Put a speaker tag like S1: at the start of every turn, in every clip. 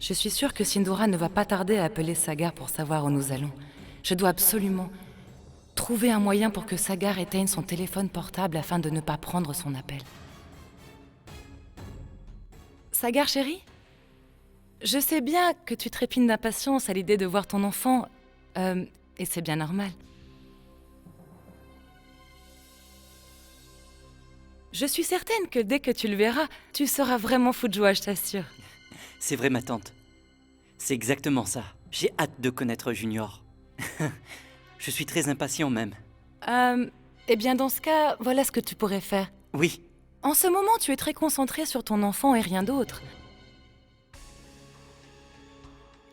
S1: Je suis sûre que Sindora ne va pas tarder à appeler Sagar pour savoir où nous allons. Je dois absolument trouver un moyen pour que Sagar éteigne son téléphone portable afin de ne pas prendre son appel. Sagar, chérie? Je sais bien que tu trépignes d'impatience à l'idée de voir ton enfant, et c'est bien normal. Je suis certaine que dès que tu le verras, tu seras vraiment fou de joie, je t'assure.
S2: C'est vrai, ma tante. C'est exactement ça. J'ai hâte de connaître Junior. Je suis très impatient même.
S1: Eh bien dans ce cas, voilà ce que tu pourrais faire.
S2: Oui,
S1: En ce moment, tu es très concentré sur ton enfant et rien d'autre.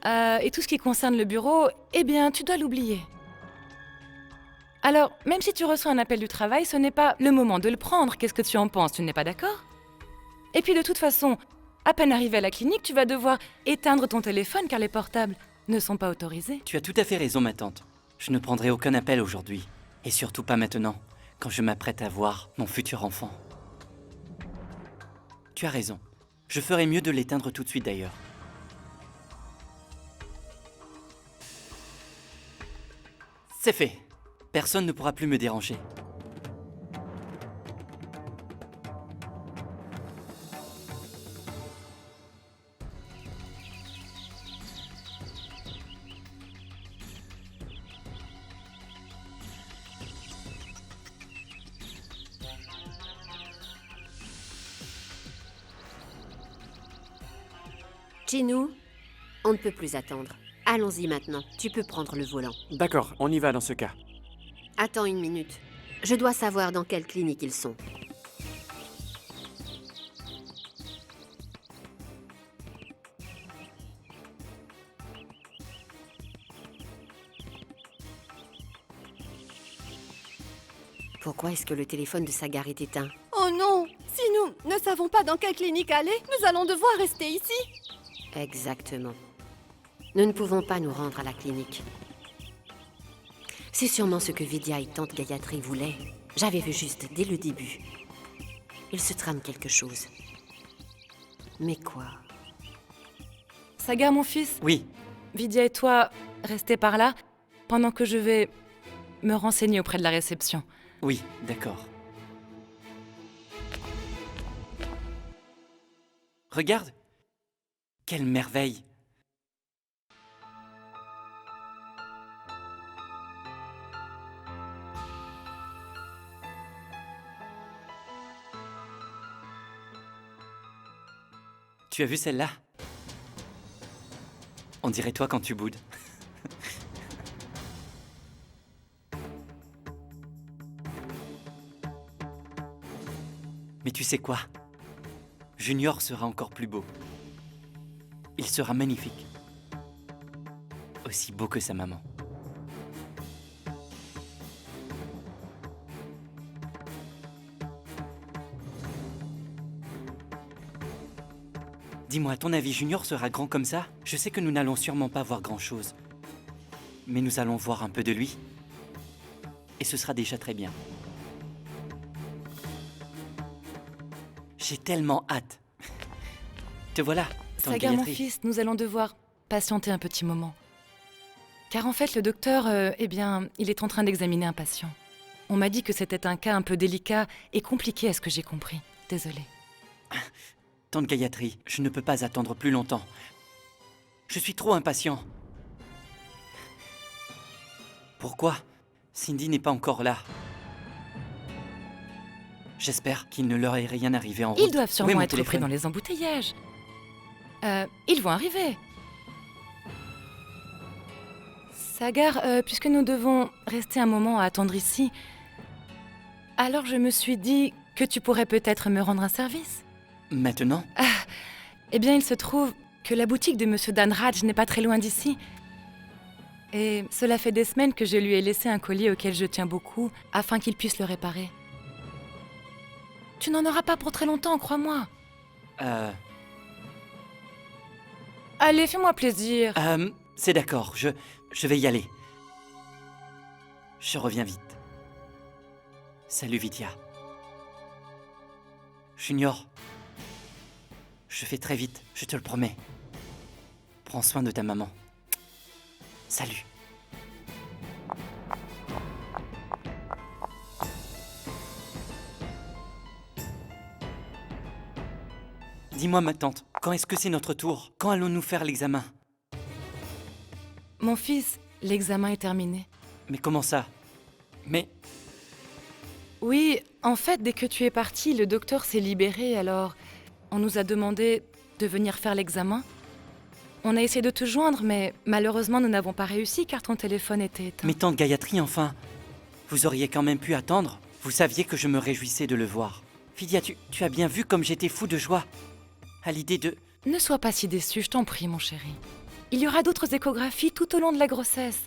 S1: Et tout ce qui concerne le bureau, eh bien, tu dois l'oublier. Alors, même si tu reçois un appel du travail, ce n'est pas le moment de le prendre. Qu'est-ce que tu en penses? Tu n'es pas d'accord? Et puis de toute façon, à peine arrivé à la clinique, tu vas devoir éteindre ton téléphone car les portables ne sont pas autorisés.
S2: tu as tout à fait raison, ma tante. Je ne prendrai aucun appel aujourd'hui. Et surtout pas maintenant, quand je m'apprête à voir mon futur enfant. Tu as raison. Je ferais mieux de l'éteindre tout de suite d'ailleurs. C'est fait. Personne ne pourra plus me déranger.
S3: Chinou, on ne peut plus attendre. Allons-y maintenant, tu peux prendre le volant.
S4: D'accord, on y va dans ce cas.
S3: Attends une minute. Je dois savoir dans quelle clinique ils sont. Pourquoi est-ce que le téléphone de Sagar est éteint?
S5: Oh non! Si nous ne savons pas dans quelle clinique aller, nous allons devoir rester ici.
S3: Exactement. Nous ne pouvons pas nous rendre à la clinique. C'est sûrement ce que Vidya et tante Gayatri voulaient. J'avais vu juste dès le début. Il se trame quelque chose. Mais quoi?
S1: Sagar, mon fils,
S2: Oui,
S1: Vidya et toi, restez par là, pendant que je vais me renseigner auprès de la réception.
S2: oui, d'accord. Regarde! Quelle merveille! Tu as vu celle-là? On dirait toi quand tu boudes. Mais tu sais quoi? Junior sera encore plus beau. Il sera magnifique. Aussi beau que sa maman. Dis-moi, à ton avis, Junior sera grand comme ça? Je sais que nous n'allons sûrement pas voir grand-chose. Mais nous allons voir un peu de lui. Et ce sera déjà très bien. J'ai tellement hâte. Te voilà, tante
S1: Sagar, mon
S2: Gayatri.
S1: fils, nous allons devoir patienter un petit moment. Car en fait, le docteur, eh bien, il est en train d'examiner un patient. On m'a dit que c'était un cas un peu délicat et compliqué à ce que j'ai compris. Désolée.
S2: Tante Gayatri, je ne peux pas attendre plus longtemps. Je suis trop impatient. Pourquoi Cindy n'est pas encore là? J'espère qu'il ne leur est rien arrivé en route.
S1: Ils doivent
S2: Où est
S1: sûrement
S2: mon
S1: être pris
S2: téléphone
S1: dans les embouteillages. Ils vont arriver. Sagar, puisque nous devons rester un moment à attendre ici, alors je me suis dit que tu pourrais peut-être me rendre un service.
S2: Maintenant?
S1: Eh bien, il se trouve que la boutique de Monsieur Danraj n'est pas très loin d'ici. Et cela fait des semaines que je lui ai laissé un collier auquel je tiens beaucoup, afin qu'il puisse le réparer. Tu n'en auras pas pour très longtemps, crois-moi. Allez, fais-moi plaisir.
S2: C'est d'accord, je vais y aller. Je reviens vite. Salut Vidya. Junior. Je fais très vite, je te le promets. Prends soin de ta maman. Salut. Dis-moi, ma tante, quand est-ce que c'est notre tour? Quand allons-nous faire l'examen?
S1: Mon fils, l'examen est terminé.
S2: Mais comment ça? Mais
S1: Oui, en fait, dès que tu es parti, le docteur s'est libéré, alors on nous a demandé de venir faire l'examen. On a essayé de te joindre, mais malheureusement, nous n'avons pas réussi car ton téléphone était éteint.
S2: Mais tante Gayatri, enfin, vous auriez quand même pu attendre. Vous saviez que je me réjouissais de le voir. Vidya, tu as bien vu comme j'étais fou de joie à l'idée de...
S1: Ne sois pas si déçu, je t'en prie, mon chéri. Il y aura d'autres échographies tout au long de la grossesse.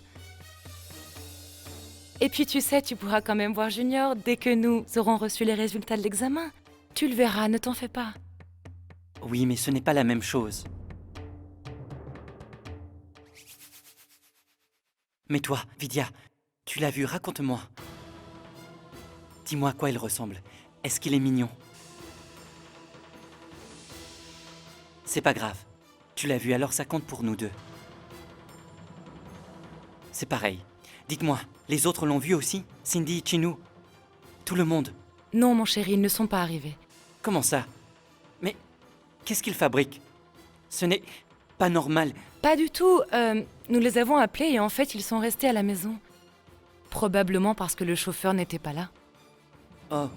S1: Et puis tu sais, tu pourras quand même voir Junior dès que nous aurons reçu les résultats de l'examen. Tu le verras, ne t'en fais pas.
S2: Oui, mais ce n'est pas la même chose. Mais toi, Vidya, tu l'as vu, raconte-moi. Dis-moi à quoi il ressemble. Est-ce qu'il est mignon? C'est pas grave. Tu l'as vu, alors ça compte pour nous deux. C'est pareil. Dites-moi, les autres l'ont vu aussi? Cindy, Chinu? Tout le monde?
S1: Non, mon chéri, ils ne sont pas arrivés.
S2: Comment ça? Mais qu'est-ce qu'ils fabriquent? Ce n'est pas normal.
S1: Pas du tout. Nous les avons appelés et en fait, ils sont restés à la maison. Probablement parce que le chauffeur n'était pas là.
S2: Oh.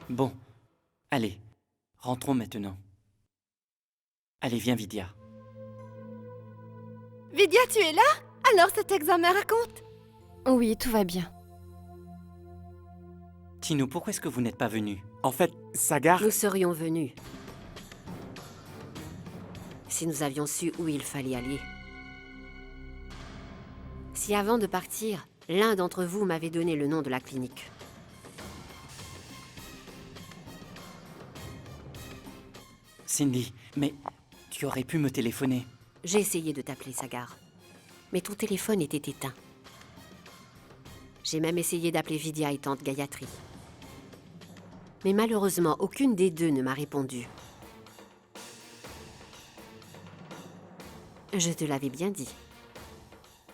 S2: Bon. Allez, rentrons maintenant. Allez, viens, Vidya.
S5: Vidya, tu es là? Alors cet examen raconte?
S4: Oui, tout va bien.
S2: Chinu, pourquoi est-ce que vous n'êtes pas venu?
S6: En fait, Sagar...
S3: Nous serions venus. Si nous avions su où il fallait aller. Si avant de partir, l'un d'entre vous m'avait donné le nom de la clinique.
S2: Cindy, mais tu aurais pu me téléphoner.
S3: J'ai essayé de t'appeler, Sagar. Mais ton téléphone était éteint. J'ai même essayé d'appeler Vidya et tante Gayatri. Mais malheureusement, aucune des deux ne m'a répondu. Je te l'avais bien dit.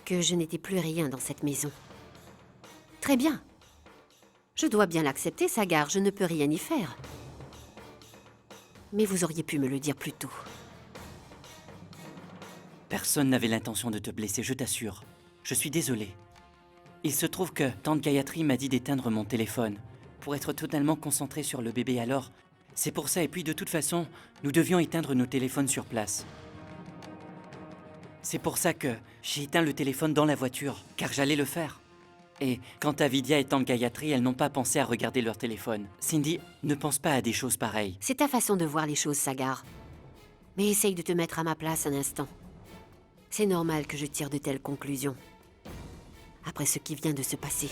S3: Que je n'étais plus rien dans cette maison. Très bien. Je dois bien l'accepter, Sagar, je ne peux rien y faire. Mais vous auriez pu me le dire plus tôt.
S2: Personne n'avait l'intention de te blesser, je t'assure. Je suis désolé. Il se trouve que tante Gayatri m'a dit d'éteindre mon téléphone pour être totalement concentré sur le bébé, alors c'est pour ça. Et puis de toute façon, nous devions éteindre nos téléphones sur place. C'est pour ça que j'ai éteint le téléphone dans la voiture, car j'allais le faire. Et quant à Vidya et tante Gayatri, elles n'ont pas pensé à regarder leur téléphone. Cindy, ne pense pas à des choses pareilles.
S3: C'est ta façon de voir les choses, Sagar. Mais essaye de te mettre à ma place un instant. C'est normal que je tire de telles conclusions. Après ce qui vient de se passer.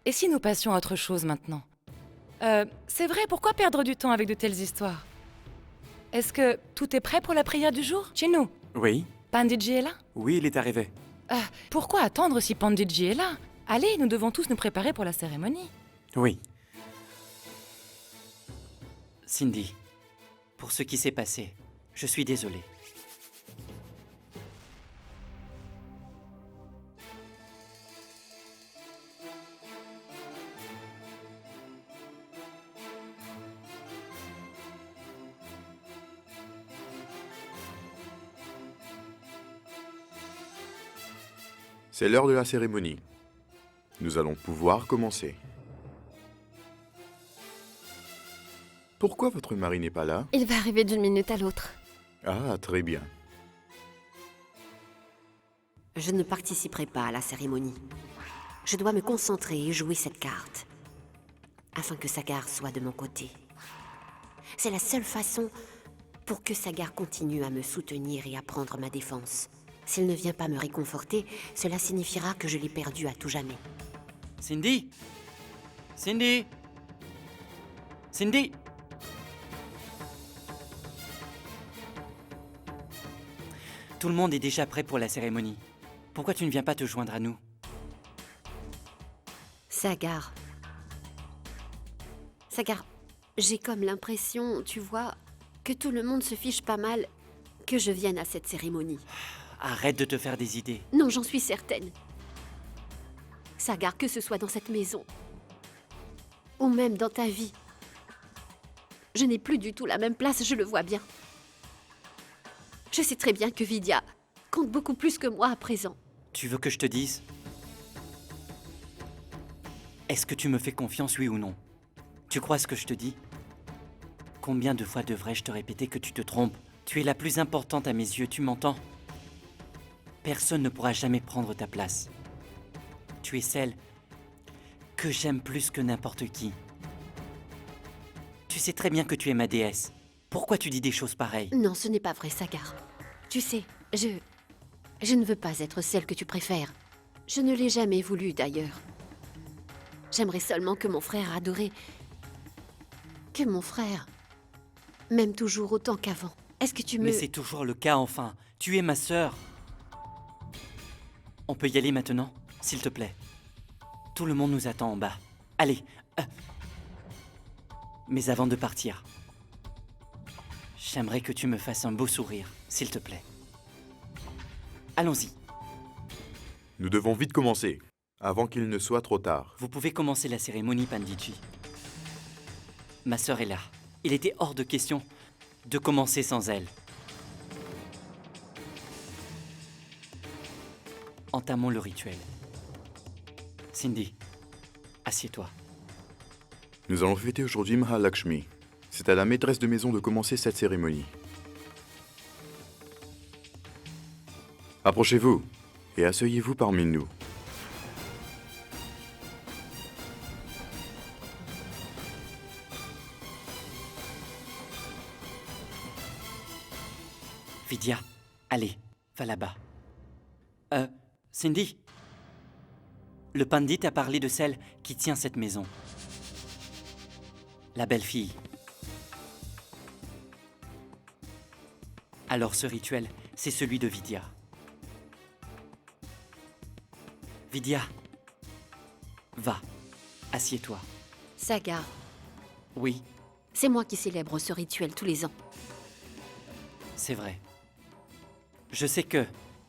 S1: Et si nous passions à autre chose maintenant? C'est vrai, pourquoi perdre du temps avec de telles histoires? Est-ce que tout est prêt pour la prière du jour? Chez nous,
S6: Oui,
S1: Panditji est là?
S6: oui, il est arrivé.
S1: Pourquoi attendre si Panditji est là? Allez, nous devons tous nous préparer pour la cérémonie.
S6: Oui,
S2: Cindy, pour ce qui s'est passé, je suis désolé.
S7: C'est l'heure de la cérémonie. Nous allons pouvoir commencer. Pourquoi votre mari n'est pas là?
S4: Il va arriver d'une minute à l'autre.
S7: Ah, très bien.
S3: Je ne participerai pas à la cérémonie. Je dois me concentrer et jouer cette carte. Afin que Sagar soit de mon côté. C'est la seule façon pour que Sagar continue à me soutenir et à prendre ma défense. S'il ne vient pas me réconforter, cela signifiera que je l'ai perdu à tout jamais.
S2: Cindy? Cindy? Cindy? Tout le monde est déjà prêt pour la cérémonie. Pourquoi tu ne viens pas te joindre à nous?
S3: Sagar, Sagar, j'ai comme l'impression, tu vois, que tout le monde se fiche pas mal que je vienne à cette cérémonie.
S2: Arrête de te faire des idées.
S3: Non, j'en suis certaine. Sagar, que ce soit dans cette maison, ou même dans ta vie, je n'ai plus du tout la même place, je le vois bien. Je sais très bien que Vidya compte beaucoup plus que moi à présent.
S2: Tu veux que je te dise? Est-ce que tu me fais confiance, oui ou non? Tu crois ce que je te dis? Combien de fois devrais-je te répéter que tu te trompes? Tu es la plus importante à mes yeux, tu m'entends? Personne ne pourra jamais prendre ta place. Tu es celle que j'aime plus que n'importe qui. Tu sais très bien que tu es ma déesse. Pourquoi tu dis des choses pareilles?
S3: Non, ce n'est pas vrai, Sagar. Tu sais, je ne veux pas être celle que tu préfères. Je ne l'ai jamais voulu, d'ailleurs. J'aimerais seulement que mon frère adoré... Que mon frère m'aime toujours autant qu'avant. Est-ce que tu me...
S2: Mais c'est toujours le cas, enfin. Tu es ma sœur. On peut y aller maintenant, s'il te plaît. Tout le monde nous attend en bas. Allez. Mais avant de partir, j'aimerais que tu me fasses un beau sourire, s'il te plaît. Allons-y.
S7: Nous devons vite commencer, avant qu'il ne soit trop tard.
S2: Vous pouvez commencer la cérémonie, Panditji. Ma sœur est là. Il était hors de question de commencer sans elle. Entamons le rituel. Cindy, assieds-toi.
S7: Nous allons fêter aujourd'hui Mahalakshmi. C'est à la maîtresse de maison de commencer cette cérémonie. Approchez-vous et asseyez-vous parmi nous.
S2: Vidya, allez, va là-bas. Cindy, le pandit a parlé de celle qui tient cette maison. La belle-fille. Alors ce rituel, c'est celui de Vidya. Vidya, va, assieds-toi.
S3: Sagar,
S2: Oui,
S3: c'est moi qui célèbre ce rituel tous les ans.
S2: c'est vrai. Je sais que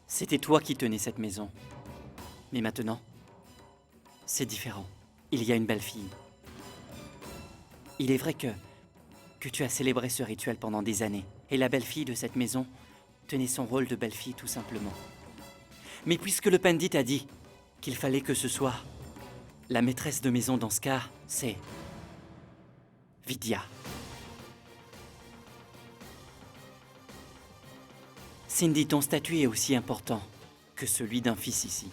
S2: c'était toi qui tenais cette maison. Mais maintenant, c'est différent. Il y a une belle fille. Il est vrai que tu as célébré ce rituel pendant des années. Et la belle-fille de cette maison tenait son rôle de belle-fille tout simplement. Mais puisque le pandit a dit qu'il fallait que ce soit la maîtresse de maison dans ce cas, c'est Vidya. Cindy, ton statut est aussi important que celui d'un fils ici.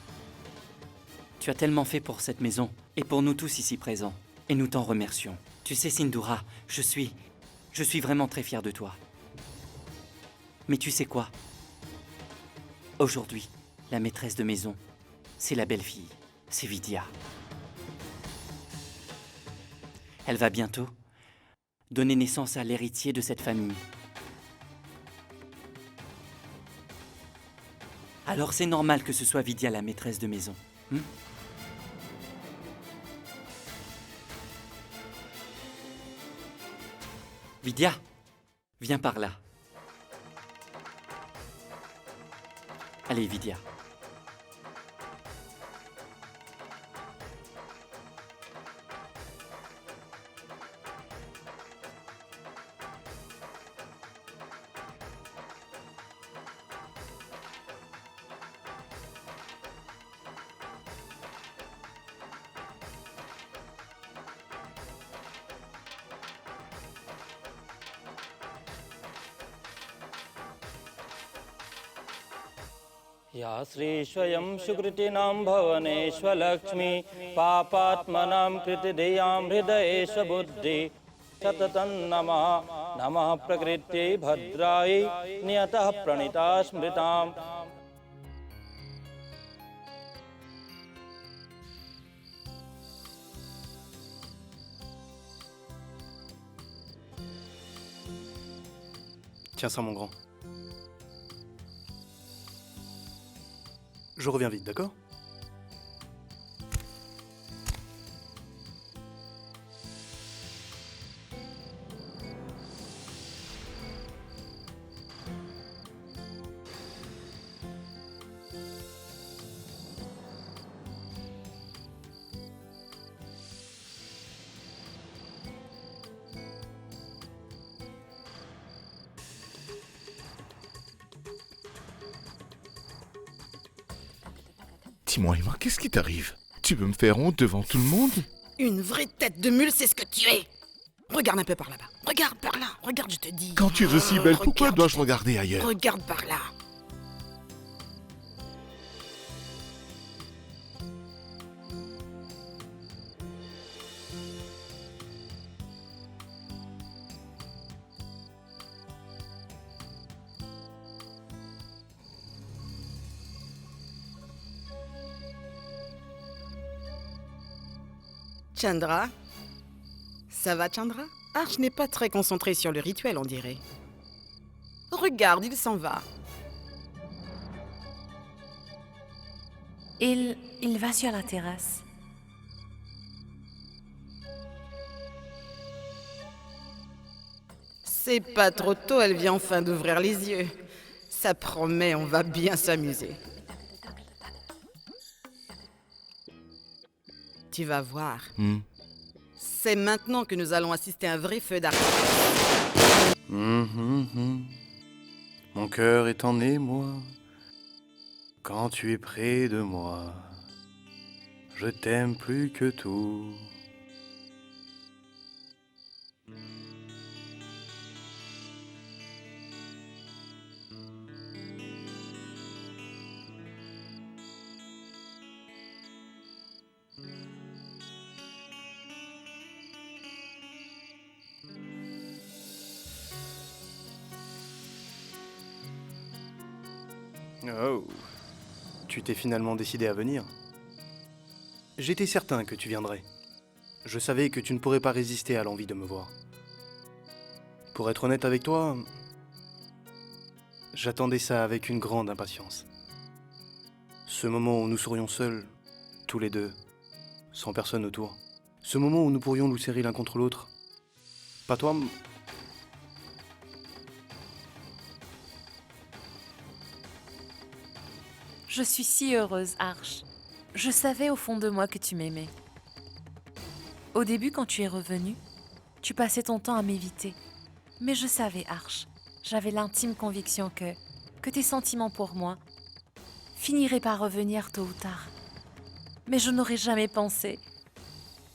S2: Tu as tellement fait pour cette maison et pour nous tous ici présents. Et nous t'en remercions. Tu sais, Sindhura, je suis vraiment très fier de toi. Mais tu sais quoi? Aujourd'hui, la maîtresse de maison, c'est la belle-fille, c'est Vidya. Elle va bientôt donner naissance à l'héritier de cette famille. Alors c'est normal que ce soit Vidya la maîtresse de maison. Vidya, viens par là. Allez, Vidya.
S8: या श्री स्वयं सुकृतिनां भवनेष्वलक्ष्मी पापात्मनां कृतिधियां हृदयेश बुद्धि सततं नमः नमः प्रकृत्यै भद्रायै नियतः प्रणीता स्मृताम्
S9: Tiens ça, mon grand. Je reviens vite, d'accord? Dis-moi, Emma, qu'est-ce qui t'arrive? Tu veux me faire honte devant tout le monde?
S10: Une vraie tête de mule, c'est ce que tu es. Regarde un peu par là-bas. Regarde par là. Regarde, je te dis.
S9: Quand tu es aussi belle, pourquoi
S10: Regarde,
S9: dois-je regarder ailleurs?
S10: Regarde par là. Chandra? Ça va, Chandra? Arch n'est pas très concentré sur le rituel, on dirait. Regarde, il s'en va.
S11: Il va sur la terrasse.
S10: C'est pas trop tôt, elle vient enfin d'ouvrir les yeux. Ça promet, on va bien s'amuser. Tu vas voir. C'est maintenant que nous allons assister à un vrai feu d'artifice.
S12: Mon cœur est en émoi quand tu es près de moi. Je t'aime plus que tout. Oh, tu t'es finalement décidé à venir. J'étais certain que tu viendrais. Je savais que tu ne pourrais pas résister à l'envie de me voir. Pour être honnête avec toi, j'attendais ça avec une grande impatience. Ce moment où nous serions seuls, tous les deux, sans personne autour. Ce moment où nous pourrions nous serrer l'un contre l'autre. Pas toi,
S11: Je suis si heureuse, Arch. Je savais au fond de moi que tu m'aimais. Au début, quand tu es revenu, tu passais ton temps à m'éviter. Mais je savais, Arch. J'avais l'intime conviction que tes sentiments pour moi finiraient par revenir tôt ou tard. Mais je n'aurais jamais pensé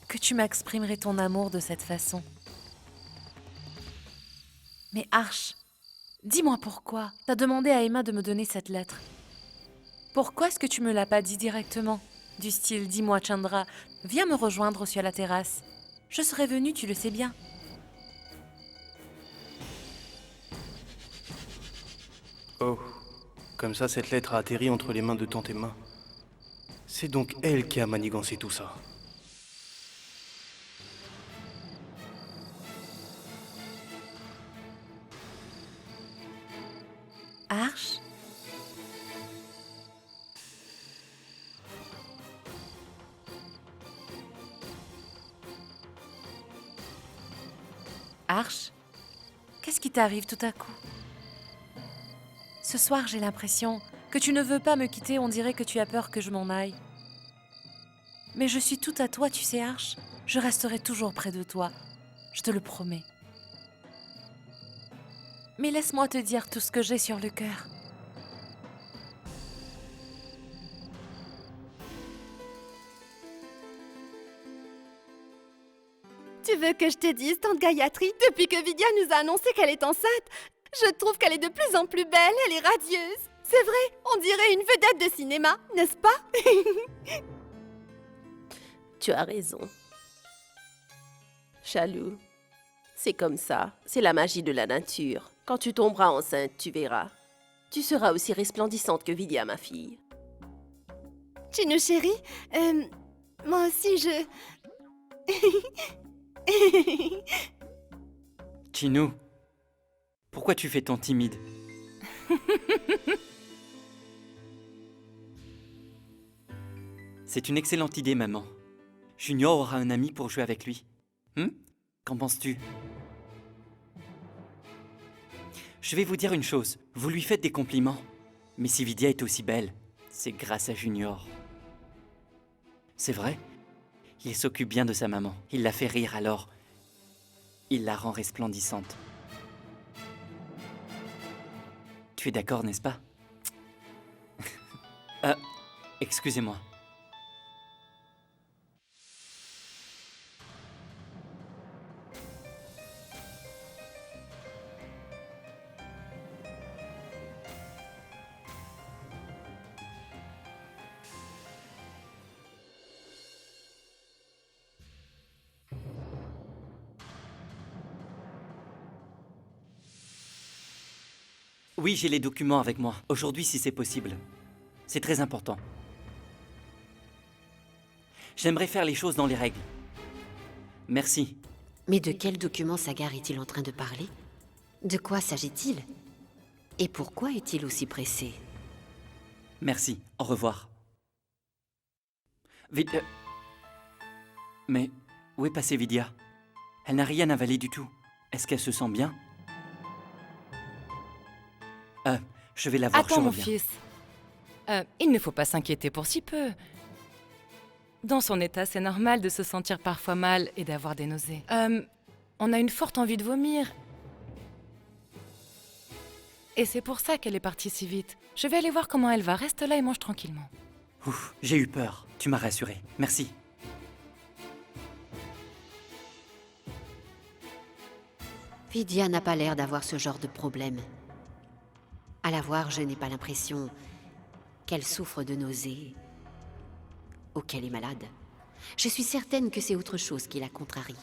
S11: que tu m'exprimerais ton amour de cette façon. Mais Arch, dis-moi pourquoi t'as demandé à Emma de me donner cette lettre. Pourquoi est-ce que tu me l'as pas dit directement? Du style, dis-moi Chandra, viens me rejoindre sur la terrasse. Je serais venue, tu le sais bien.
S12: Oh, comme ça cette lettre a atterri entre les mains de tante Emma. C'est donc elle qui a manigancé tout ça.
S11: Arch? Arch, qu'est-ce qui t'arrive tout à coup? Ce soir, j'ai l'impression que tu ne veux pas me quitter, on dirait que tu as peur que je m'en aille. Mais je suis tout à toi, tu sais, Arch. Je resterai toujours près de toi, je te le promets. Mais laisse-moi te dire tout ce que j'ai sur le cœur.
S5: Tu veux que je te dise, tante Gayatri, depuis que Vidya nous a annoncé qu'elle est enceinte, je trouve qu'elle est de plus en plus belle, elle est radieuse. C'est vrai, on dirait une vedette de cinéma, n'est-ce pas?
S13: Tu as raison. Chalou, c'est comme ça, c'est la magie de la nature. Quand tu tomberas enceinte, tu verras. Tu seras aussi resplendissante que Vidya, ma fille.
S5: Chinou chérie, moi aussi je...
S2: Chinou, pourquoi tu fais tant timide? C'est une excellente idée, maman. Junior aura un ami pour jouer avec lui. Qu'en penses-tu? Je vais vous dire une chose, vous lui faites des compliments. Mais si Vidya est aussi belle, c'est grâce à Junior. C'est vrai, il s'occupe bien de sa maman. Il la fait rire alors. Il la rend resplendissante. Tu es d'accord, n'est-ce pas? Excusez-moi. Oui, j'ai les documents avec moi. Aujourd'hui, si c'est possible. C'est très important. J'aimerais faire les choses dans les règles. Merci.
S3: Mais de quel document Sagar est-il en train de parler? De quoi s'agit-il? Et pourquoi est-il aussi pressé?
S2: Merci. Au revoir. Mais où est passée Vidya? Elle n'a rien avalé du tout. Est-ce qu'elle se sent bien? Je vais la voir,
S1: Attends,
S2: je
S1: mon
S2: reviens.
S1: fils. Il ne faut pas s'inquiéter pour si peu. Dans son état, c'est normal de se sentir parfois mal et d'avoir des nausées. On a une forte envie de vomir. Et c'est pour ça qu'elle est partie si vite. Je vais aller voir comment elle va. Reste là et mange tranquillement.
S2: Ouf, j'ai eu peur. Tu m'as rassuré. Merci.
S3: Vidya n'a pas l'air d'avoir ce genre de problème. À la voir, je n'ai pas l'impression qu'elle souffre de nausées ou qu'elle est malade. Je suis certaine que c'est autre chose qui la contrarie.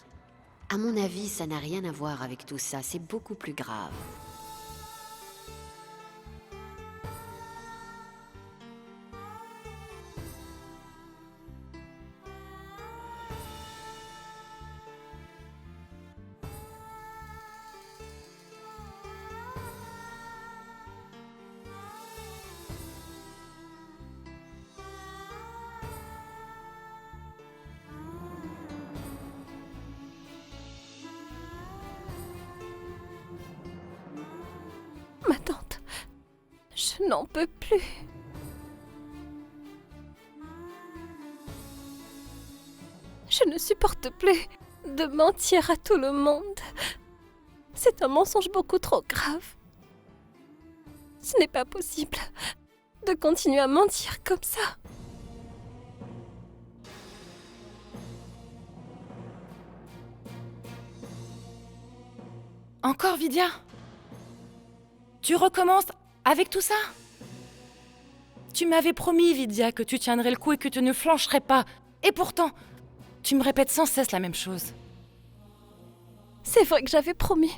S3: À mon avis, ça n'a rien à voir avec tout ça, c'est beaucoup plus grave.
S4: Ma tante, je n'en peux plus. Je ne supporte plus de mentir à tout le monde. C'est un mensonge beaucoup trop grave. Ce n'est pas possible de continuer à mentir comme ça.
S1: Encore, Vidya? Tu recommences avec tout ça? Tu m'avais promis, Vidya, que tu tiendrais le coup et que tu ne flancherais pas. Et pourtant, tu me répètes sans cesse la même chose.
S4: C'est vrai que j'avais promis.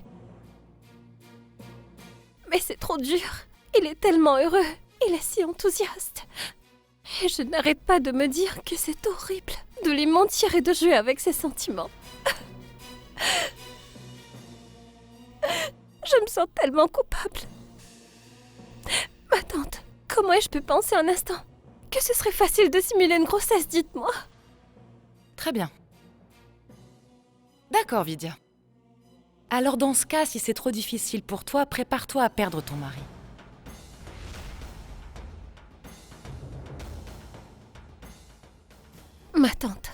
S4: Mais c'est trop dur. Il est tellement heureux. Il est si enthousiaste. Et je n'arrête pas de me dire que c'est horrible de lui mentir et de jouer avec ses sentiments. Je me sens tellement coupable. Ma tante, comment ai-je pu penser un instant que ce serait facile de simuler une grossesse, dites-moi?
S1: Très bien. D'accord, Vidya. Alors dans ce cas, si c'est trop difficile pour toi, prépare-toi à perdre ton mari.
S4: Ma tante,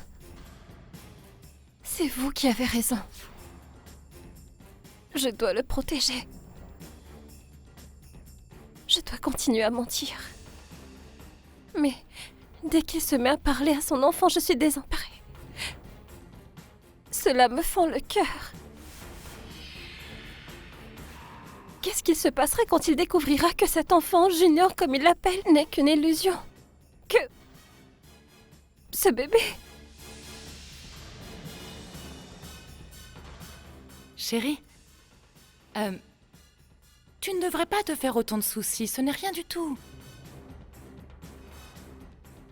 S4: c'est vous qui avez raison. Je dois le protéger. Je dois continuer à mentir. Mais dès qu'il se met à parler à son enfant, je suis désemparée. Cela me fend le cœur. Qu'est-ce qu'il se passerait quand il découvrira que cet enfant, Junior comme il l'appelle, n'est qu'une illusion? Que ce bébé...
S1: Chérie, tu ne devrais pas te faire autant de soucis, ce n'est rien du tout.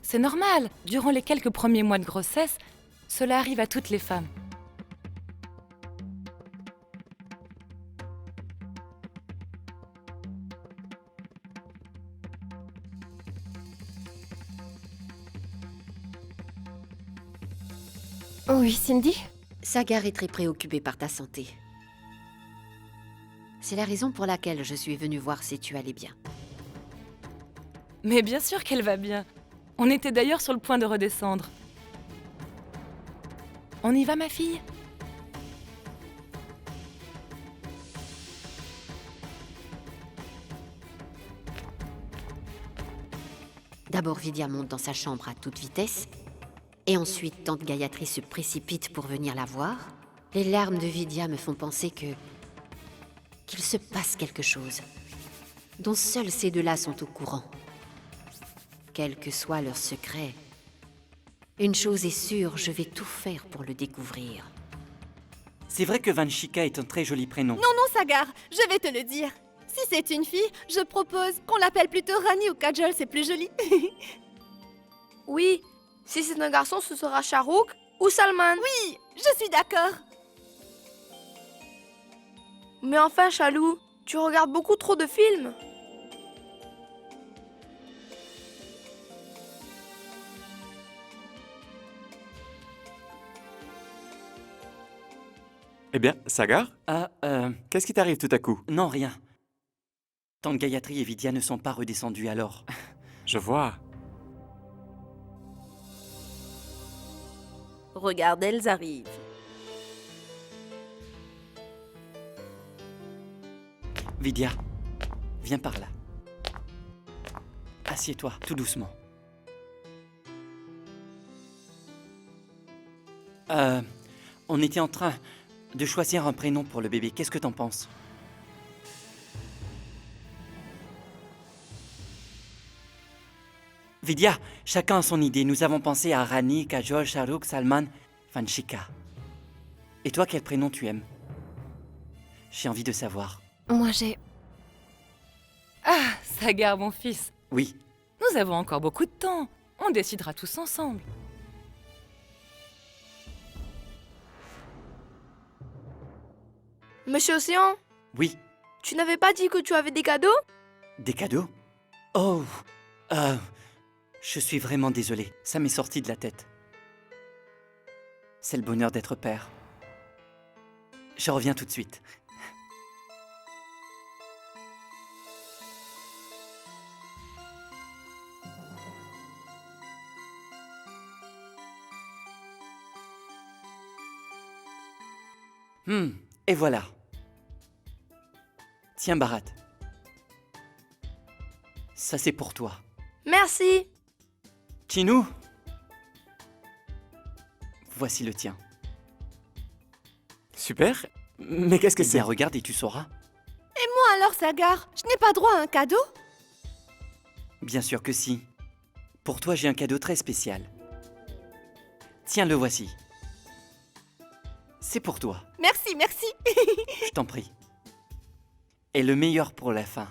S1: C'est normal, durant les quelques premiers mois de grossesse, cela arrive à toutes les femmes.
S4: Oui, Cindy?
S3: Sagar est très préoccupée par ta santé. C'est la raison pour laquelle je suis venue voir si tu allais bien.
S1: Mais bien sûr qu'elle va bien. On était d'ailleurs sur le point de redescendre. On y va, ma fille?
S3: D'abord, Vidya monte dans sa chambre à toute vitesse, et ensuite, tante Gayatri se précipite pour venir la voir. Les larmes de Vidya me font penser qu'il se passe quelque chose, dont seuls ces deux-là sont au courant. Quel que soit leur secret, une chose est sûre, je vais tout faire pour le découvrir.
S2: C'est vrai que Vanshika est un très joli prénom.
S5: Non, non, Sagar, je vais te le dire. Si c'est une fille, je propose qu'on l'appelle plutôt Rani ou Kajol, c'est plus joli.
S14: Oui, si c'est un garçon, ce sera Shahrukh ou Salman.
S5: Oui, je suis d'accord.
S14: Mais enfin, Chalou, tu regardes beaucoup trop de films.
S6: Eh bien, Sagar,
S2: Ah,
S6: qu'est-ce qui t'arrive tout à coup?
S2: non, rien. Tante Gayatri et Vidya ne sont pas redescendues alors.
S6: Je vois.
S13: Regarde, elles arrivent.
S2: Vidya, viens par là. Assieds-toi, tout doucement. On était en train de choisir un prénom pour le bébé. Qu'est-ce que t'en penses? Vidya, chacun a son idée. Nous avons pensé à Rani, Kajol, Shahrukh, Salman, Vanshika. Et toi, quel prénom tu aimes? J'ai envie de savoir.
S4: Moi, j'ai...
S1: Ah, Sagar, mon fils.
S2: Oui,
S1: Nous avons encore beaucoup de temps. On décidera tous ensemble.
S14: Monsieur Océan,
S2: oui.
S14: tu n'avais pas dit que tu avais des cadeaux?
S2: Des cadeaux? Oh, je suis vraiment désolé. Ça m'est sorti de la tête. C'est le bonheur d'être père. Je reviens tout de suite. Et voilà. Tiens, Bharat. Ça, c'est pour toi.
S14: Merci.
S2: Chinou, voici le tien.
S6: Super. Mais qu'est-ce que
S2: Eh bien,
S6: c'est?
S2: regarde et tu sauras.
S5: Et moi alors, Sagar, je n'ai pas droit à un cadeau?
S2: Bien sûr que si. Pour toi, j'ai un cadeau très spécial. Tiens, le voici. C'est pour toi.
S5: Merci, merci.
S2: Je t'en prie. Et le meilleur pour la fin.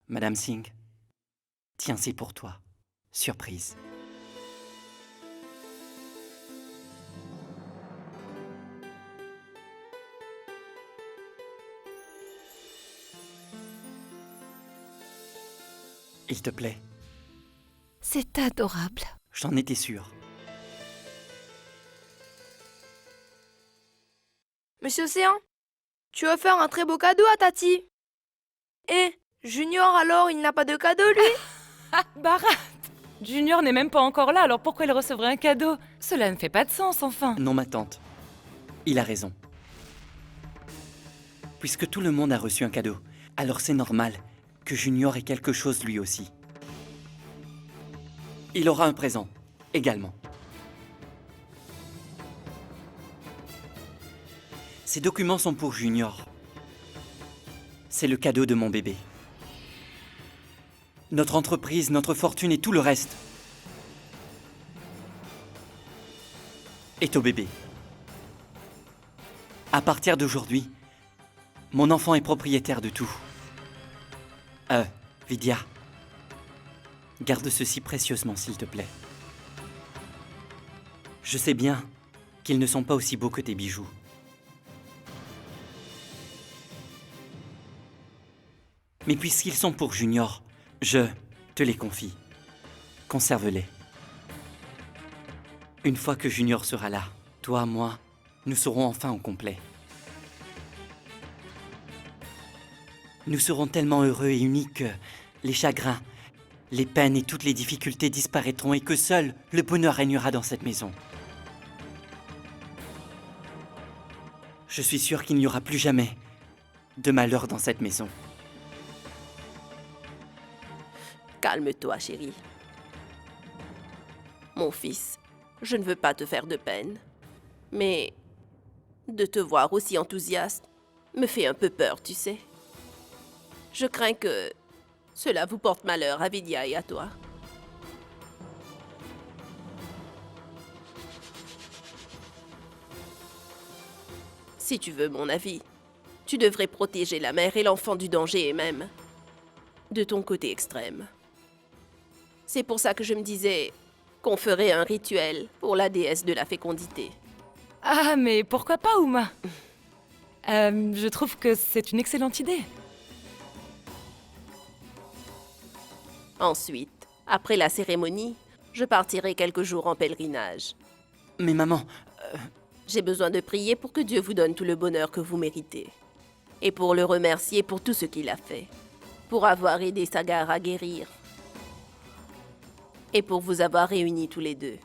S2: Madame Singh, tiens, c'est pour toi. Surprise. Il te plaît?
S4: C'est adorable.
S2: J'en étais sûr.
S14: Monsieur Océan, tu vas faire un très beau cadeau à Tati. Et Junior alors, il n'a pas de cadeau lui?
S1: Ah, Bharat! Junior n'est même pas encore là, alors pourquoi il recevrait un cadeau? Cela ne fait pas de sens, enfin.
S2: Non, ma tante. Il a raison. Puisque tout le monde a reçu un cadeau, alors c'est normal que Junior ait quelque chose lui aussi. Il aura un présent, également. Ces documents sont pour Junior. C'est le cadeau de mon bébé. Notre entreprise, notre fortune et tout le reste est au bébé. À partir d'aujourd'hui, mon enfant est propriétaire de tout. Vidya, garde ceci précieusement, s'il te plaît. Je sais bien qu'ils ne sont pas aussi beaux que tes bijoux. Mais puisqu'ils sont pour Junior, je te les confie. Conserve-les. Une fois que Junior sera là, toi, moi, nous serons enfin au complet. Nous serons tellement heureux et unis que les chagrins, les peines et toutes les difficultés disparaîtront et que seul le bonheur régnera dans cette maison. Je suis sûr qu'il n'y aura plus jamais de malheur dans cette maison.
S13: Calme-toi, chérie. Mon fils, je ne veux pas te faire de peine, mais de te voir aussi enthousiaste me fait un peu peur, tu sais. Je crains que cela vous porte malheur à Vidya et à toi. Si tu veux mon avis, Tu devrais protéger la mère et l'enfant du danger et même de ton côté extrême. C'est pour ça que je me disais qu'on ferait un rituel pour la déesse de la fécondité.
S1: Ah, mais pourquoi pas, Uma? Je trouve que c'est une excellente idée.
S13: Ensuite, après la cérémonie, je partirai quelques jours en pèlerinage.
S2: Mais maman...
S13: J'ai besoin de prier pour que Dieu vous donne tout le bonheur que vous méritez. Et pour le remercier pour tout ce qu'il a fait. Pour avoir aidé Sagar à guérir. Et pour vous avoir réunis tous les deux.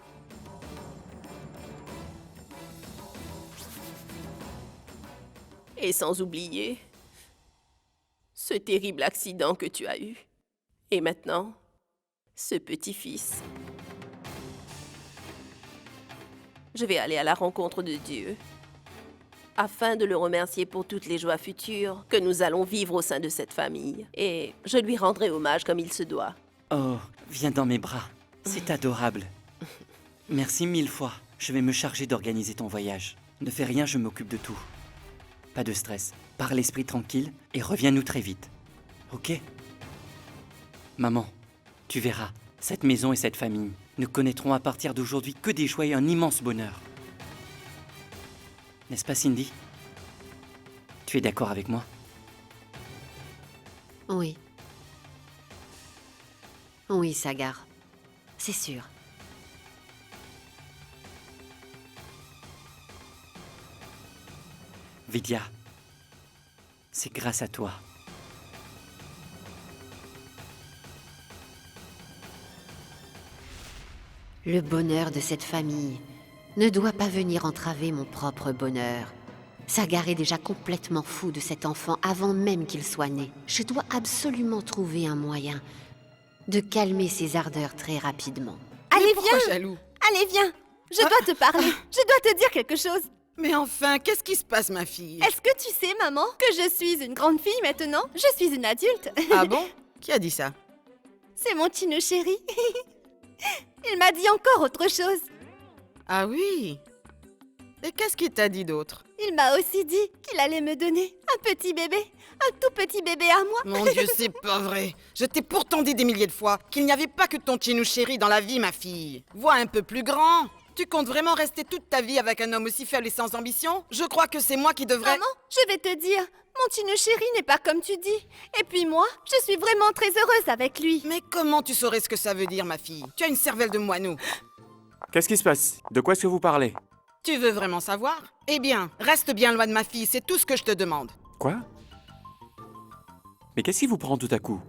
S13: Et sans oublier ce terrible accident que tu as eu. Et maintenant, ce petit-fils. Je vais aller à la rencontre de Dieu, afin de le remercier pour toutes les joies futures que nous allons vivre au sein de cette famille. Et je lui rendrai hommage comme il se doit.
S2: Oh, viens dans mes bras. C'est adorable. Merci 1000 fois. Je vais me charger d'organiser ton voyage. Ne fais rien, je m'occupe de tout. Pas de stress. Pars l'esprit tranquille et reviens-nous très vite. Ok? Maman, tu verras, cette maison et cette famille ne connaîtront à partir d'aujourd'hui que des joies et un immense bonheur. N'est-ce pas, Cindy? Tu es d'accord avec moi?
S3: Oui. Oui, Sagar. C'est sûr.
S2: Vidya, c'est grâce à toi.
S3: Le bonheur de cette famille ne doit pas venir entraver mon propre bonheur. Sagar est déjà complètement fou de cet enfant avant même qu'il soit né. Je dois absolument trouver un moyen de calmer ses ardeurs très rapidement.
S5: Allez,
S10: Pourquoi
S5: viens!
S10: jaloux?
S5: Allez, viens! Je dois te parler. Je dois te dire quelque chose.
S10: Mais enfin, qu'est-ce qui se passe, ma fille?
S5: Est-ce que tu sais, maman, que je suis une grande fille maintenant? Je suis une adulte.
S10: Ah bon? Qui a dit ça?
S5: C'est mon Chino chéri. Il m'a dit encore autre chose.
S10: Ah oui? Et qu'est-ce qu'il t'a dit d'autre?
S5: Il m'a aussi dit qu'il allait me donner un petit bébé. Un tout petit bébé à moi.
S10: Mon Dieu, c'est pas vrai. Je t'ai pourtant dit des milliers de fois qu'il n'y avait pas que ton Chinou chéri dans la vie, ma fille. Vois un peu plus grand. Tu comptes vraiment rester toute ta vie avec un homme aussi faible et sans ambition? Je crois que c'est moi qui devrais...
S5: Maman, je vais te dire, mon Chino chéri n'est pas comme tu dis. Et puis moi, je suis vraiment très heureuse avec lui.
S10: Mais comment tu saurais ce que ça veut dire, ma fille? Tu as une cervelle de moineau.
S6: Qu'est-ce qui se passe? De quoi est-ce que vous parlez?
S10: Tu veux vraiment savoir? Eh bien, reste bien loin de ma fille, c'est tout ce que je te demande.
S6: Quoi? Mais qu'est-ce qui vous prend tout à coup?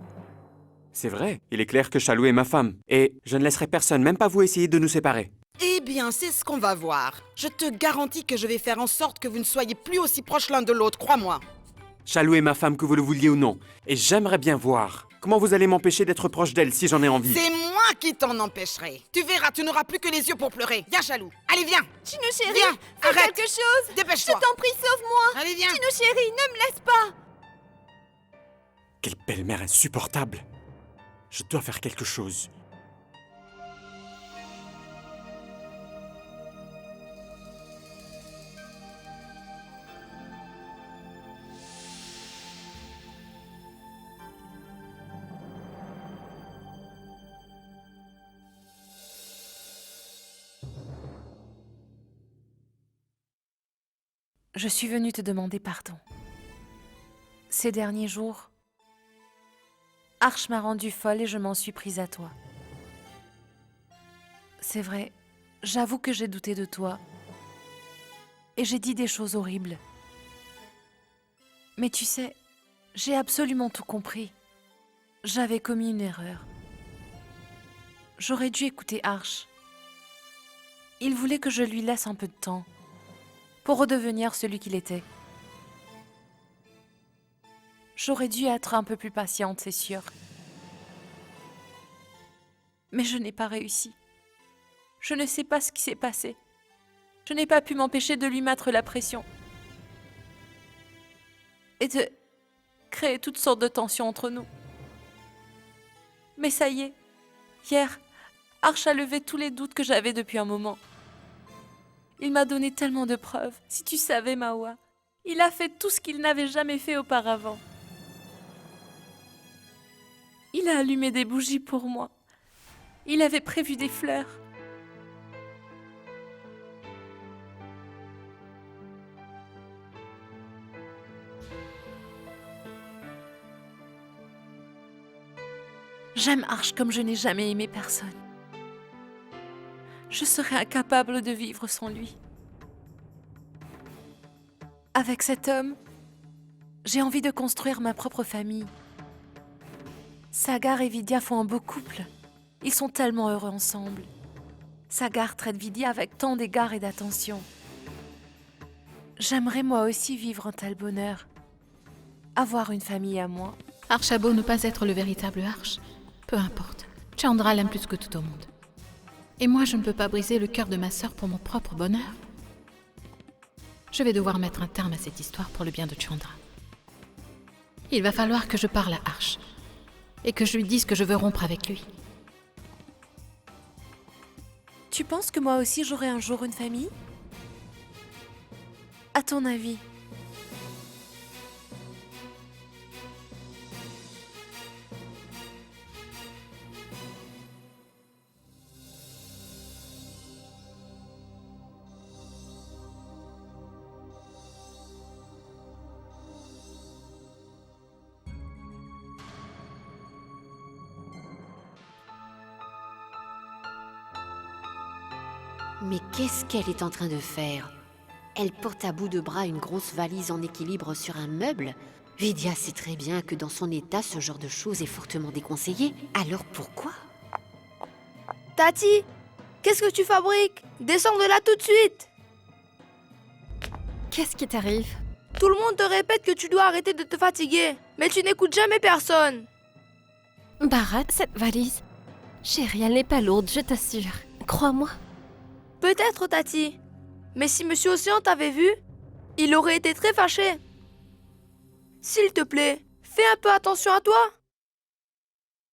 S6: C'est vrai, il est clair que Chalou est ma femme. Et je ne laisserai personne, même pas vous, essayer de nous séparer.
S10: Eh bien, c'est ce qu'on va voir. Je te garantis que je vais faire en sorte que vous ne soyez plus aussi proches l'un de l'autre, crois-moi.
S6: Chalou est ma femme, que vous le vouliez ou non. Et j'aimerais bien voir comment vous allez m'empêcher d'être proche d'elle si j'en ai envie.
S10: C'est moi qui t'en empêcherai. Tu verras, tu n'auras plus que les yeux pour pleurer. Viens, Chalou. Allez, viens.
S5: Chino chéri,
S10: Viens,
S5: fais
S10: arrête.
S5: quelque chose.
S10: Dépêche-toi.
S5: Je t'en prie, sauve-moi.
S10: Allez, viens.
S5: Chino chéri, ne me laisse pas.
S6: Quelle belle-mère insupportable. Je dois faire quelque chose.
S11: Je suis venue te demander pardon. Ces derniers jours, Arch m'a rendue folle et je m'en suis prise à toi. C'est vrai, j'avoue que j'ai douté de toi. Et j'ai dit des choses horribles. Mais tu sais, j'ai absolument tout compris. J'avais commis une erreur. J'aurais dû écouter Arch. Il voulait que je lui laisse un peu de temps pour redevenir celui qu'il était. J'aurais dû être un peu plus patiente, c'est sûr. Mais je n'ai pas réussi. Je ne sais pas ce qui s'est passé. Je n'ai pas pu m'empêcher de lui mettre la pression. Et de créer toutes sortes de tensions entre nous. Mais ça y est, hier, Arch a levé tous les doutes que j'avais depuis un moment. Il m'a donné tellement de preuves. Si tu savais, Mawa, Il a fait tout ce qu'il n'avait jamais fait auparavant. Il a allumé des bougies pour moi. Il avait prévu des fleurs. J'aime Arch comme je n'ai jamais aimé personne. Je serais incapable de vivre sans lui. Avec cet homme, j'ai envie de construire ma propre famille. Sagar et Vidya font un beau couple. Ils sont tellement heureux ensemble. Sagar traite Vidya avec tant d'égards et d'attention. J'aimerais moi aussi vivre un tel bonheur. Avoir une famille à moi.
S15: Arch a beau ne pas être le véritable Arch. Peu importe. Chandra l'aime plus que tout au monde. Et moi, je ne peux pas briser le cœur de ma sœur pour mon propre bonheur. Je vais devoir mettre un terme à cette histoire pour le bien de Chandra. Il va falloir que je parle à Arch. Et que je lui dise que je veux rompre avec lui.
S11: Tu penses que moi aussi j'aurai un jour une famille? À ton avis?
S3: Mais qu'est-ce qu'elle est en train de faire? Elle porte à bout de bras une grosse valise en équilibre sur un meuble. Vidya sait très bien que dans son état, ce genre de choses est fortement déconseillé. Alors pourquoi?
S14: Tati, qu'est-ce que tu fabriques? Descends de là tout de suite!
S4: Qu'est-ce qui t'arrive?
S14: Tout le monde te répète que tu dois arrêter de te fatiguer, mais tu n'écoutes jamais personne.
S4: Bharat, cette valise... Chérie, elle n'est pas lourde, je t'assure. Crois-moi.
S14: Peut-être, Tati. Mais si Monsieur Océan t'avait vu, il aurait été très fâché. S'il te plaît, fais un peu attention à toi.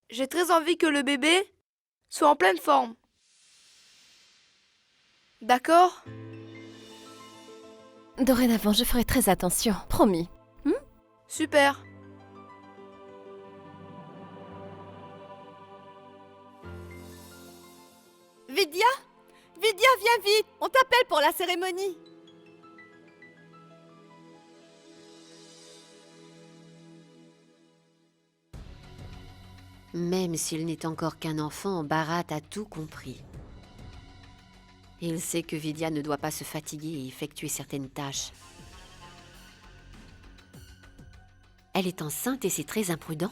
S14: J'ai très envie que le bébé soit en pleine forme. D'accord?
S4: Dorénavant, je ferai très attention, promis.
S14: Super.
S5: Vidya? Vidya, viens vite! On t'appelle pour la cérémonie!
S3: Même s'il n'est encore qu'un enfant, Bharat a tout compris. Il sait que Vidya ne doit pas se fatiguer et effectuer certaines tâches. Elle est enceinte et c'est très imprudent.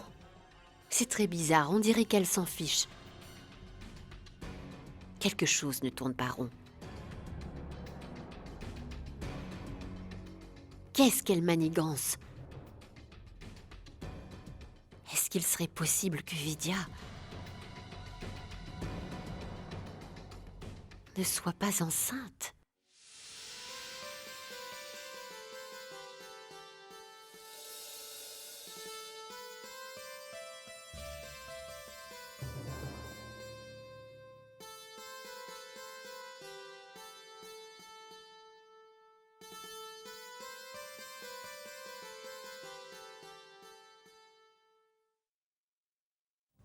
S3: C'est très bizarre, on dirait qu'elle s'en fiche. Quelque chose ne tourne pas rond. Qu'est-ce qu'elle manigance? Est-ce qu'il serait possible que Vidya ne soit pas enceinte?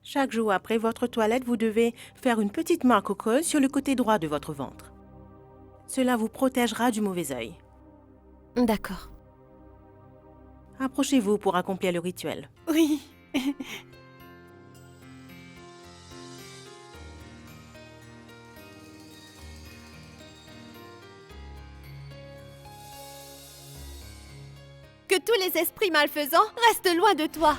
S16: Chaque jour après votre toilette, vous devez faire une petite marque au creux sur le côté droit de votre ventre. Cela vous protégera du mauvais œil.
S4: D'accord.
S16: Approchez-vous pour accomplir le rituel.
S5: Oui. Que tous les esprits malfaisants restent loin de toi.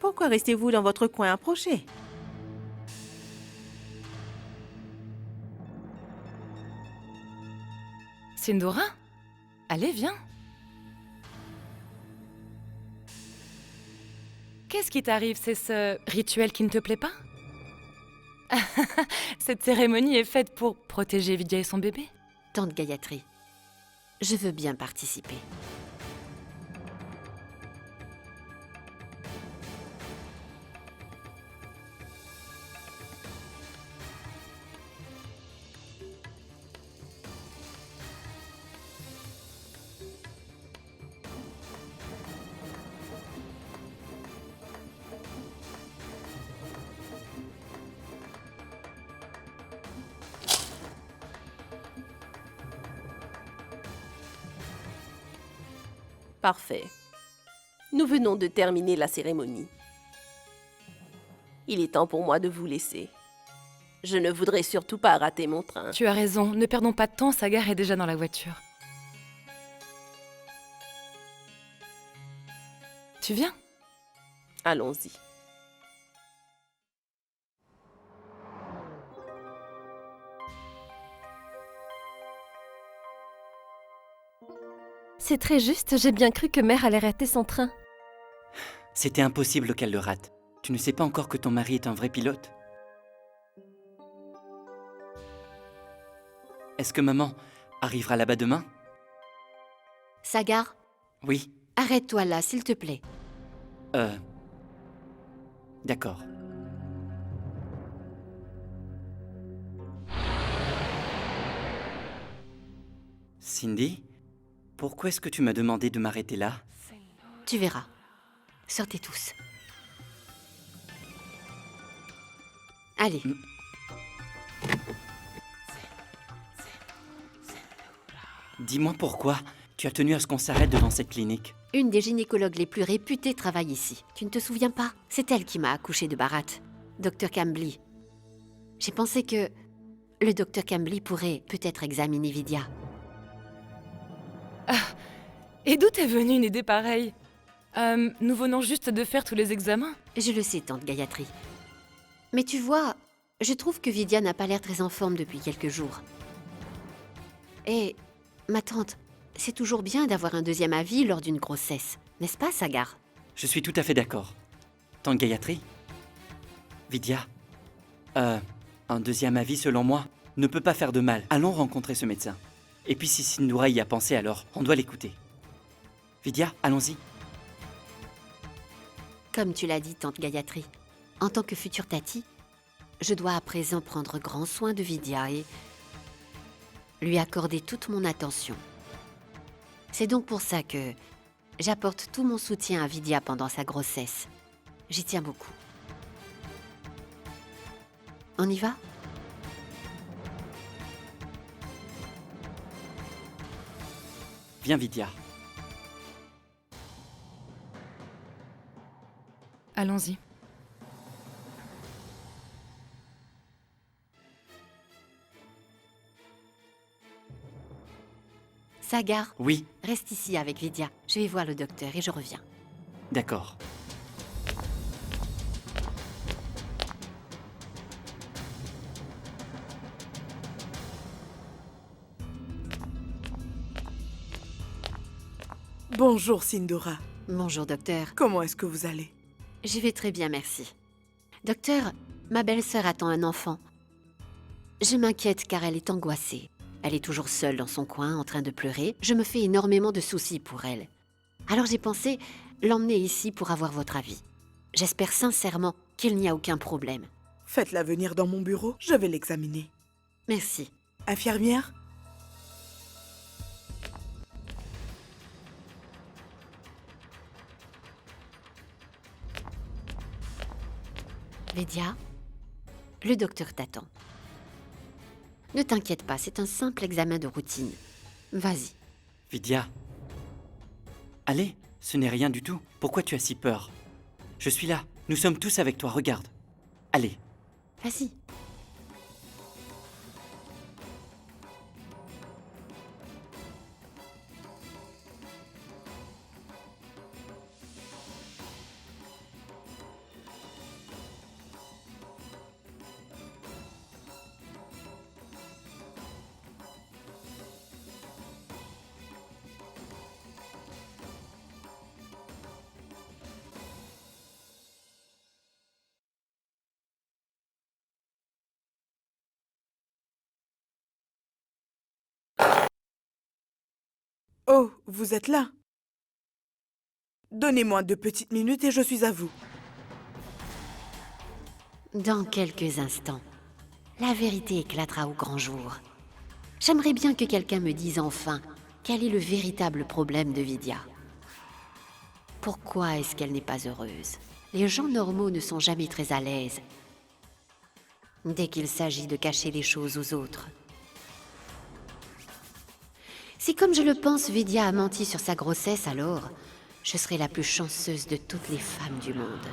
S16: Pourquoi restez-vous dans votre coin? Approchez.
S1: Sindora? Allez, viens. Qu'est-ce qui t'arrive? C'est ce rituel qui ne te plaît pas? Cette cérémonie est faite pour protéger Vidya et son bébé.
S3: Tante Gayatri, je veux bien participer.
S13: Parfait. Nous venons de terminer la cérémonie. Il est temps pour moi de vous laisser. Je ne voudrais surtout pas rater mon train.
S1: Tu as raison, ne perdons pas de temps, Sagar est déjà dans la voiture. Tu viens?
S13: Allons-y.
S4: C'est très juste, j'ai bien cru que Mère allait rater son train.
S2: C'était impossible qu'elle le rate. Tu ne sais pas encore que ton mari est un vrai pilote? Est-ce que maman arrivera là-bas demain?
S3: Sagar,
S2: Oui.
S3: arrête-toi là, s'il te plaît.
S2: D'accord. Cindy, pourquoi est-ce que tu m'as demandé de m'arrêter là?
S3: Tu verras. Sortez tous. Allez.
S2: Dis-moi pourquoi tu as tenu à ce qu'on s'arrête devant cette clinique.
S3: Une des gynécologues les plus réputées travaille ici. Tu ne te souviens pas? C'est elle qui m'a accouché de Bharat, Dr Cambly. J'ai pensé que le Dr Cambly pourrait peut-être examiner Vidya.
S1: Et d'où t'es venue une idée pareille? Nous venons juste de faire tous les examens.
S3: Je le sais, tante Gayatri. Mais tu vois, je trouve que Vidya n'a pas l'air très en forme depuis quelques jours. Et, ma tante, c'est toujours bien d'avoir un deuxième avis lors d'une grossesse, n'est-ce pas, Sagar?
S2: Je suis tout à fait d'accord. Tante Gayatri? Vidya? Un deuxième avis, selon moi, ne peut pas faire de mal. Allons rencontrer ce médecin. Et puis si Sindhura y a pensé, alors on doit l'écouter. Vidya, allons-y.
S3: Comme tu l'as dit, tante Gayatri, en tant que future Tati, je dois à présent prendre grand soin de Vidya et lui accorder toute mon attention. C'est donc pour ça que j'apporte tout mon soutien à Vidya pendant sa grossesse. J'y tiens beaucoup. On y va?
S2: Viens, Vidya.
S1: Allons-y.
S3: Sagar?
S2: Oui.
S3: Reste ici avec Vidya. Je vais voir le docteur et je reviens.
S2: D'accord.
S17: Bonjour, Sindhura.
S3: Bonjour, docteur.
S17: Comment est-ce que vous allez?
S3: J'y vais très bien, merci. Docteur, ma belle-sœur attend un enfant. Je m'inquiète car elle est angoissée. Elle est toujours seule dans son coin, en train de pleurer. Je me fais énormément de soucis pour elle. Alors j'ai pensé l'emmener ici pour avoir votre avis. J'espère sincèrement qu'il n'y a aucun problème.
S17: Faites-la venir dans mon bureau, je vais l'examiner.
S3: Merci.
S17: Infirmière?
S3: Vidya, le docteur t'attend. Ne t'inquiète pas, c'est un simple examen de routine. Vas-y.
S2: Vidya. Allez, ce n'est rien du tout. Pourquoi tu as si peur? Je suis là. Nous sommes tous avec toi, regarde. Allez.
S3: Vas-y.
S17: Oh, vous êtes là? Donnez-moi 2 petites minutes et je suis à vous.
S3: Dans quelques instants, la vérité éclatera au grand jour. J'aimerais bien que quelqu'un me dise enfin quel est le véritable problème de Vidya. Pourquoi est-ce qu'elle n'est pas heureuse? Les gens normaux ne sont jamais très à l'aise dès qu'il s'agit de cacher les choses aux autres. Si comme je le pense, Vidya a menti sur sa grossesse, alors je serai la plus chanceuse de toutes les femmes du monde.